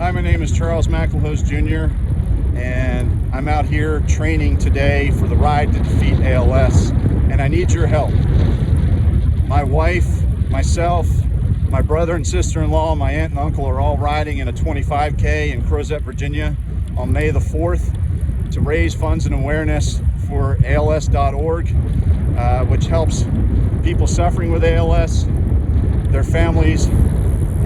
Hi, my name is CharlieMack Jr. and I'm out here training today for the ride to Defeat ALS, and I need your help. My wife, myself, my brother and sister-in-law, my aunt and uncle are all riding in a 25K in Crozet, Virginia on May the 4th to raise funds and awareness for ALS.org, which helps people suffering with ALS, their families,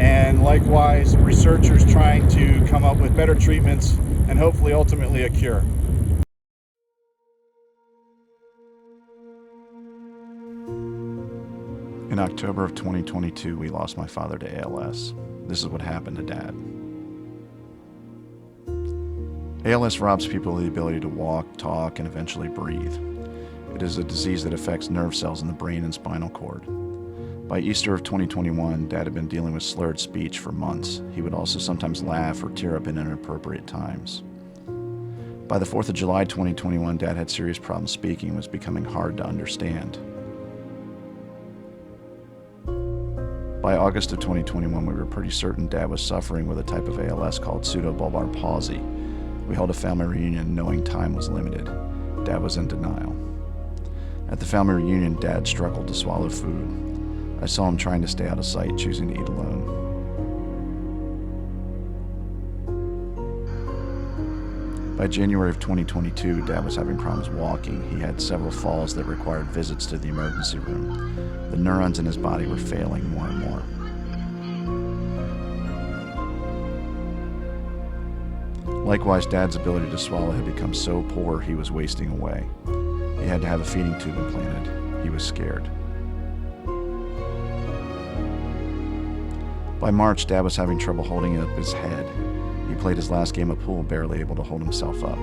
and likewise researchers trying to come up with better treatments and hopefully ultimately a cure. In October of 2022, we lost my father to ALS. This is what happened to Dad. ALS robs people of the ability to walk, talk, and eventually breathe. It is a disease that affects nerve cells in the brain and spinal cord. By Easter of 2021, Dad had been dealing with slurred speech for months. He would also sometimes laugh or tear up in inappropriate times. By the 4th of July 2021, Dad had serious problems speaking and was becoming hard to understand. By August of 2021, we were pretty certain Dad was suffering with a type of ALS called pseudobulbar palsy. We held a family reunion knowing time was limited. Dad was in denial. At the family reunion, Dad struggled to swallow food. I saw him trying to stay out of sight, choosing to eat alone. By January of 2022, Dad was having problems walking. He had several falls that required visits to the emergency room. The neurons in his body were failing more and more. Likewise, Dad's ability to swallow had become so poor he was wasting away. He had to have a feeding tube implanted. He was scared. By March, Dad was having trouble holding up his head. He played his last game of pool, barely able to hold himself up.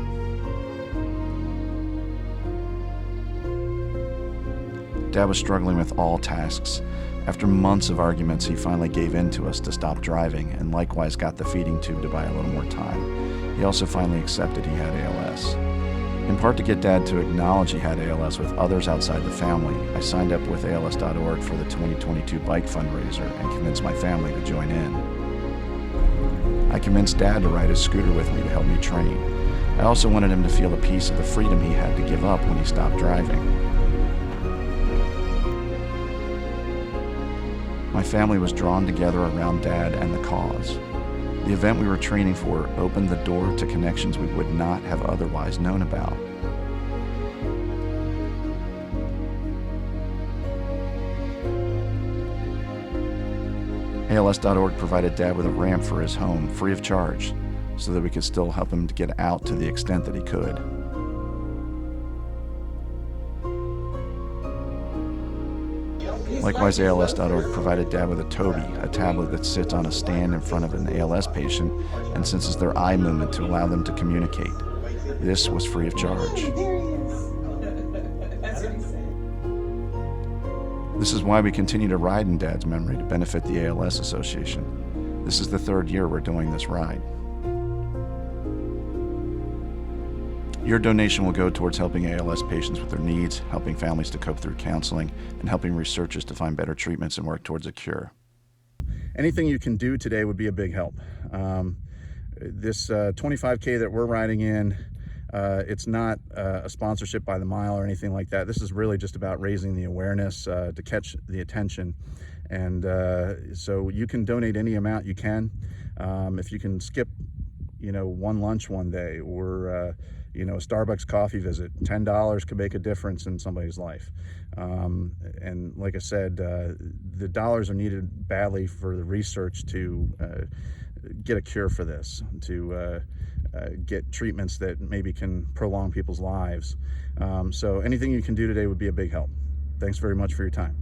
Dad was struggling with all tasks. After months of arguments, he finally gave in to us to stop driving, and likewise got the feeding tube to buy a little more time. He also finally accepted he had ALS. In part to get Dad to acknowledge he had ALS with others outside the family, I signed up with ALS.org for the 2022 bike fundraiser and convinced my family to join in. I convinced Dad to ride his scooter with me to help me train. I also wanted him to feel a piece of the freedom he had to give up when he stopped driving. My family was drawn together around Dad and the cause. The event we were training for opened the door to connections we would not have otherwise known about. ALS.org provided Dad with a ramp for his home, free of charge, so that we could still help him to get out to the extent that he could. Likewise, ALS.org provided Dad with a Toby, a tablet that sits on a stand in front of an ALS patient and senses their eye movement to allow them to communicate. This was free of charge. This is why we continue to ride in Dad's memory to benefit the ALS Association. This is the 3rd year we're doing this ride. Your donation will go towards helping ALS patients with their needs, helping families to cope through counseling, and helping researchers to find better treatments and work towards a cure. Anything you can do today would be a big help. This 25K that we're riding in, it's not a sponsorship by the mile or anything like that. This is really just about raising the awareness to catch the attention. And so you can donate any amount you can. If you can skip, one lunch one day, or a Starbucks coffee visit, $10 could make a difference in somebody's life. And like I said, the dollars are needed badly for the research to get a cure for this, to get treatments that maybe can prolong people's lives. So anything you can do today would be a big help. Thanks very much for your time.